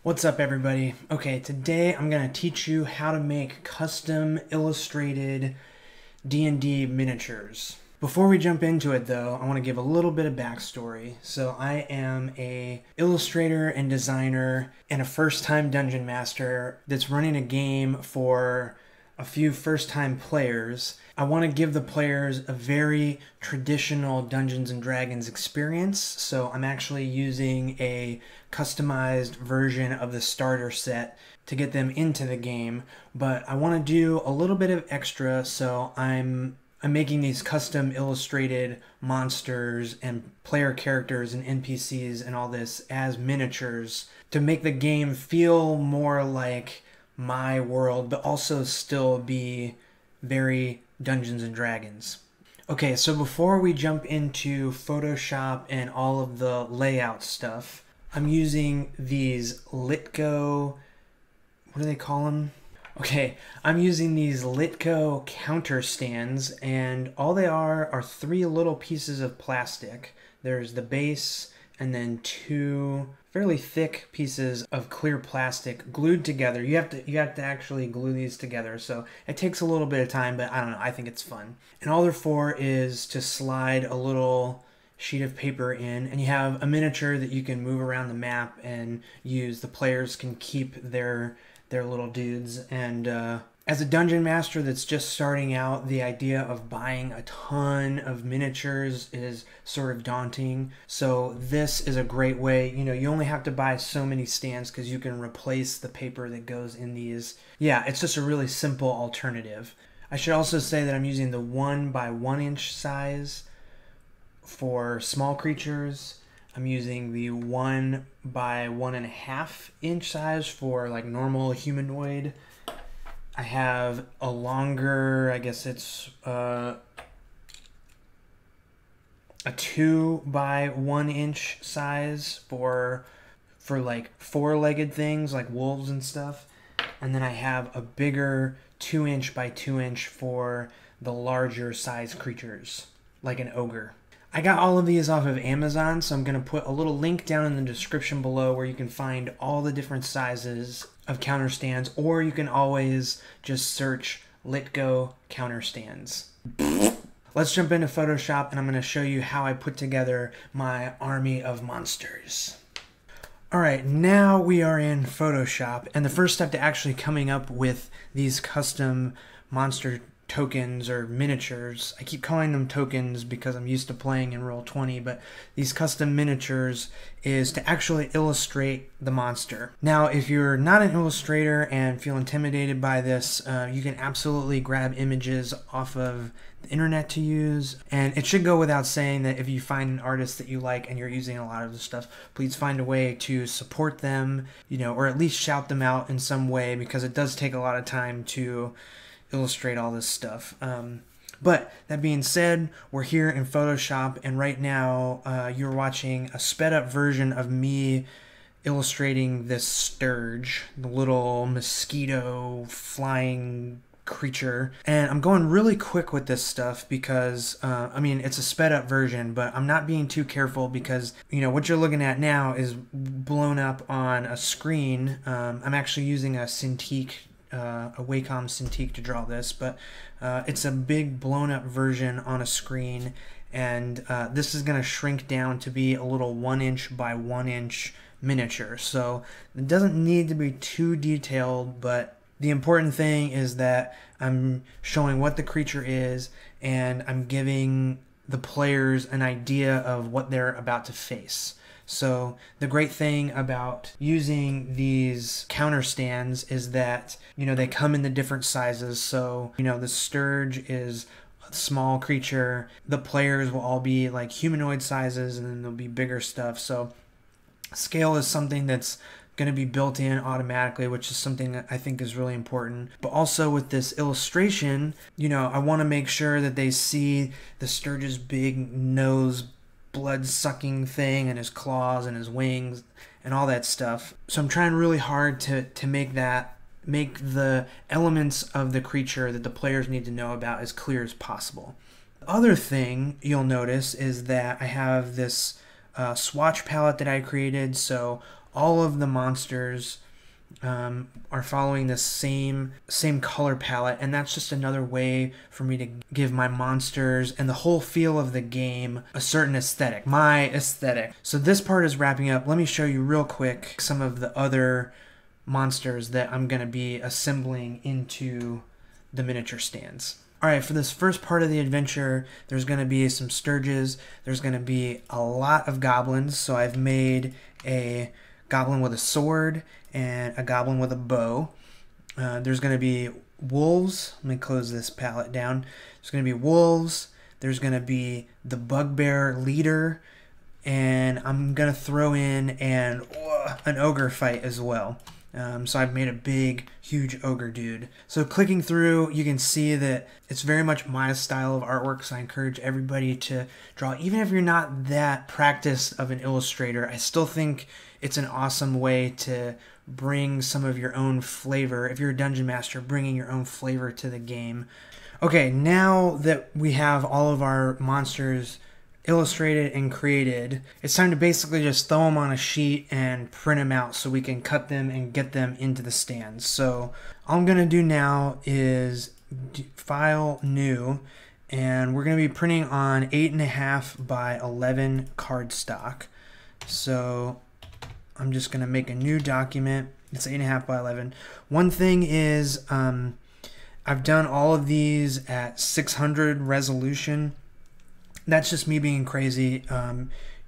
What's up, everybody? Okay, today I'm going to teach you how to make custom illustrated D&D miniatures. Before we jump into it though, I want to give a little bit of backstory. So I am a illustrator and designer and a first-time dungeon master that's running a game for a few first-time players. I want to give the players a very traditional Dungeons and Dragons experience, so I'm actually using a customized version of the starter set to get them into the game, but I want to do a little bit of extra, so I'm making these custom illustrated monsters and player characters and NPCs and all this as miniatures to make the game feel more like my world, but also still be very Dungeons and Dragons. Okay, so before we jump into Photoshop and all of the layout stuff, I'm using these Litgo, what do they call them? Okay, I'm using these Litgo counter stands, and all they are three little pieces of plastic. There's the base and then two fairly thick pieces of clear plastic glued together. You have to actually glue these together, so it takes a little bit of time, but I don't know, I think it's fun. And all they're for is to slide a little sheet of paper in, and you have a miniature that you can move around the map and use. The players can keep their little dudes, and as a dungeon master that's just starting out, the idea of buying a ton of miniatures is sort of daunting. So this is a great way. You only have to buy so many stands because you can replace the paper that goes in these. Yeah, it's just a really simple alternative. I should also say that I'm using the 1 by 1 inch size for small creatures. I'm using the 1 by 1.5 inch size for like normal humanoid. I have a longer, I guess it's a 2 by 1 inch size for like four-legged things like wolves and stuff. And then I have a bigger 2 inch by 2 inch for the larger size creatures, like an ogre. I got all of these off of Amazon, so I'm going to put a little link down in the description below where you can find all the different sizes of counter stands, or you can always just search Litgo counter stands. Let's jump into Photoshop, and I'm going to show you how I put together my army of monsters. Alright, now we are in Photoshop, and the first step to actually coming up with these custom monster tokens or miniatures. I keep calling them tokens because I'm used to playing in Roll20, but these custom miniatures is to actually illustrate the monster. Now, if you're not an illustrator and feel intimidated by this, you can absolutely grab images off of the internet to use. And it should go without saying that if you find an artist that you like and you're using a lot of the stuff, please find a way to support them, or at least shout them out in some way, because it does take a lot of time to illustrate all this stuff. But that being said, we're here in Photoshop, and right now you're watching a sped up version of me illustrating this Sturge, the little mosquito flying creature. And I'm going really quick with this stuff because it's a sped up version, but I'm not being too careful because what you're looking at now is blown up on a screen. I'm actually using a Cintiq, a Wacom Cintiq to draw this, but it's a big blown up version on a screen, and this is going to shrink down to be a little 1 inch by 1 inch miniature, so it doesn't need to be too detailed, but the important thing is that I'm showing what the creature is, and I'm giving the players an idea of what they're about to face. So the great thing about using these counter stands is that, they come in the different sizes. So, the Sturge is a small creature. The players will all be like humanoid sizes, and then there'll be bigger stuff. So scale is something that's going to be built in automatically, which is something that I think is really important. But also with this illustration, I want to make sure that they see the Sturge's big nose, blood-sucking thing, and his claws and his wings and all that stuff. So I'm trying really hard to make the elements of the creature that the players need to know about as clear as possible. The other thing you'll notice is that I have this swatch palette that I created, so all of the monsters are following the same color palette, and that's just another way for me to give my monsters and the whole feel of the game a certain aesthetic, my aesthetic. So this part is wrapping up. Let me show you real quick some of the other monsters that I'm going to be assembling into the miniature stands. Alright, for this first part of the adventure, there's going to be some Sturges, there's going to be a lot of goblins, so I've made a goblin with a sword and a goblin with a bow. There's going to be wolves. Let me close this palette down. There's going to be wolves. There's going to be the bugbear leader. And I'm going to throw in an ogre fight as well. So I've made a big, huge ogre dude. So clicking through, you can see that it's very much my style of artwork, so I encourage everybody to draw. Even if you're not that practiced of an illustrator, I still think it's an awesome way to bring some of your own flavor. If you're a dungeon master, bringing your own flavor to the game. Okay, now that we have all of our monsters illustrated and created, it's time to basically just throw them on a sheet and print them out so we can cut them and get them into the stands. So all I'm going to do now is file new, and we're going to be printing on 8.5 by 11 cardstock. So I'm just going to make a new document. It's 8.5 by 11. One thing is I've done all of these at 600 resolution. That's just me being crazy.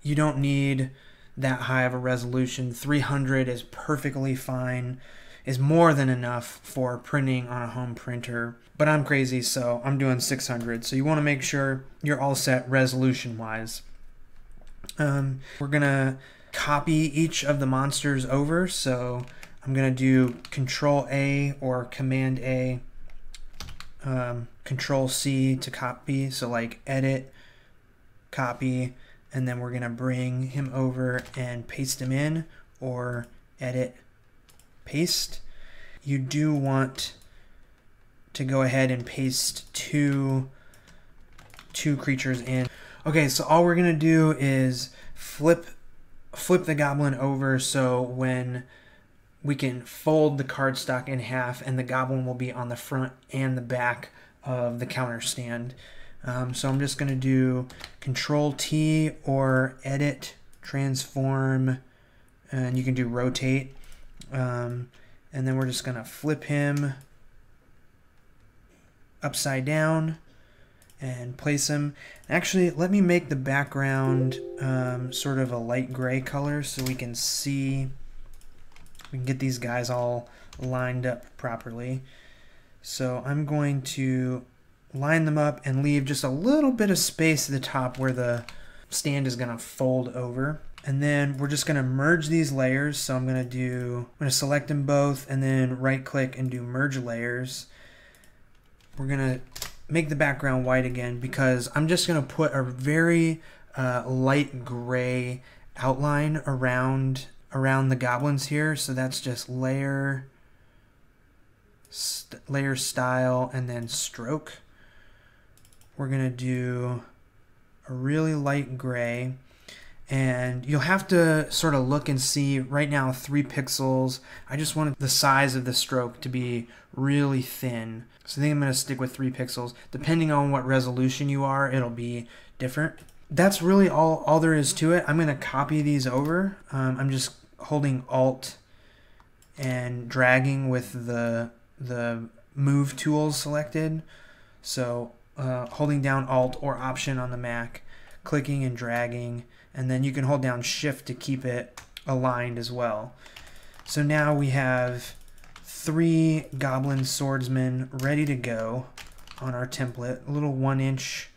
You don't need that high of a resolution. 300 is perfectly fine, is more than enough for printing on a home printer. But I'm crazy, so I'm doing 600. So you want to make sure you're all set resolution-wise. We're going to copy each of the monsters over. So I'm going to do Control-A or Command-A, Control-C to copy. So like edit, copy, and then we're going to bring him over and paste him in, or edit, paste. You do want to go ahead and paste two creatures in. Okay, so all we're going to do is flip the goblin over, so when we can fold the cardstock in half and the goblin will be on the front and the back of the counter stand. So I'm just going to do Control T or edit, transform, and you can do rotate. And then we're just going to flip him upside down and place him. Actually, let me make the background sort of a light gray color so we can see, we can get these guys all lined up properly. So I'm going to line them up and leave just a little bit of space at the top where the stand is going to fold over. And then we're just going to merge these layers. So I'm going to select them both and then right click and do merge layers. We're going to make the background white again because I'm just going to put a very light gray outline around the goblins here. So that's just layer style and then stroke. We're going to do a really light gray, and you'll have to sort of look and see. Right now 3 pixels. I just wanted the size of the stroke to be really thin, so I think I'm going to stick with 3 pixels. Depending on what resolution you are, it'll be different. That's really all there is to it. I'm going to copy these over. I'm just holding Alt and dragging with the move tools selected. So holding down Alt or Option on the Mac, clicking and dragging, and then you can hold down Shift to keep it aligned as well. So now we have 3 goblin swordsmen ready to go on our template, little 1-inch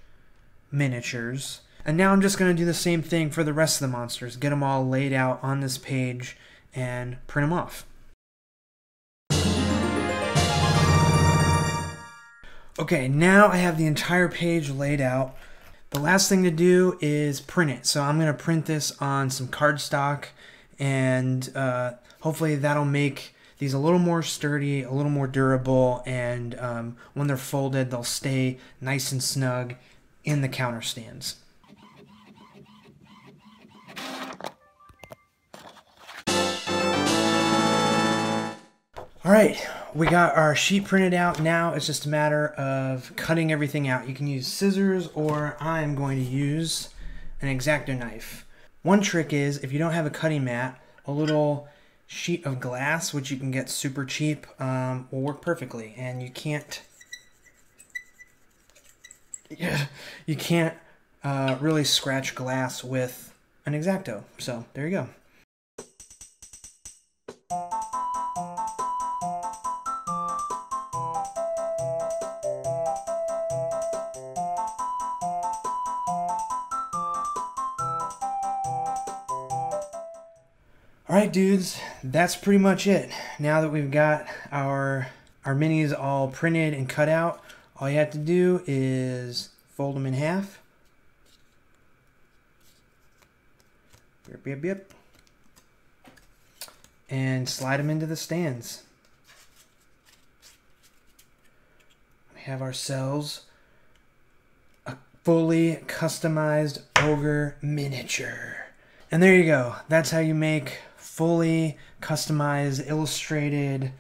miniatures. And now I'm just going to do the same thing for the rest of the monsters, get them all laid out on this page and print them off. Okay, now I have the entire page laid out. The last thing to do is print it. So I'm going to print this on some cardstock, and hopefully that'll make these a little more sturdy, a little more durable, and when they're folded, they'll stay nice and snug in the counter stands. All right, we got our sheet printed out. Now it's just a matter of cutting everything out. You can use scissors, or I'm going to use an X-Acto knife. One trick is, if you don't have a cutting mat, a little sheet of glass, which you can get super cheap, will work perfectly. And you can't really scratch glass with an X-Acto. So there you go. Alright dudes, that's pretty much it. Now that we've got our minis all printed and cut out, all you have to do is fold them in half. Yep. And slide them into the stands. We have ourselves a fully customized ogre miniature. And there you go. That's how you make fully customized, illustrated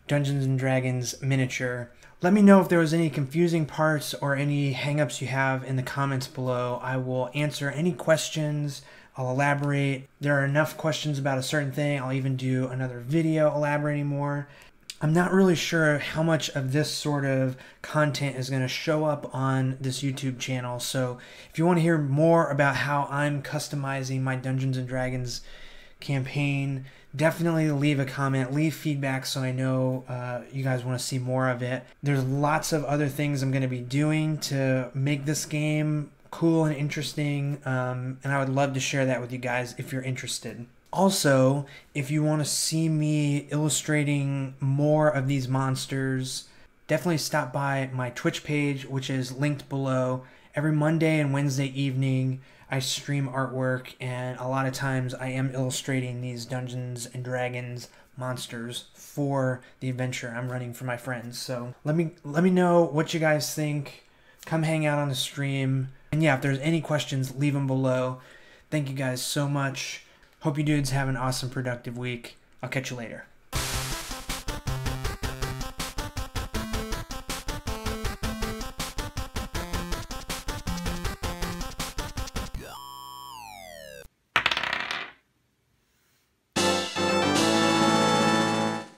Dungeons and Dragons miniature. Let me know if there was any confusing parts or any hangups you have in the comments below. I will answer any questions. I'll elaborate. There are enough questions about a certain thing. I'll even do another video elaborating more. I'm not really sure how much of this sort of content is going to show up on this YouTube channel. So if you want to hear more about how I'm customizing my Dungeons and Dragons campaign, definitely leave a comment, leave feedback so I know you guys want to see more of it. There's lots of other things I'm going to be doing to make this game cool and interesting, and I would love to share that with you guys if you're interested. Also, if you want to see me illustrating more of these monsters, definitely stop by my Twitch page, which is linked below. Every Monday and Wednesday evening, I stream artwork, and a lot of times I am illustrating these Dungeons and Dragons monsters for the adventure I'm running for my friends. So let me know what you guys think. Come hang out on the stream. And yeah, if there's any questions, leave them below. Thank you guys so much. Hope you dudes have an awesome, productive week. I'll catch you later.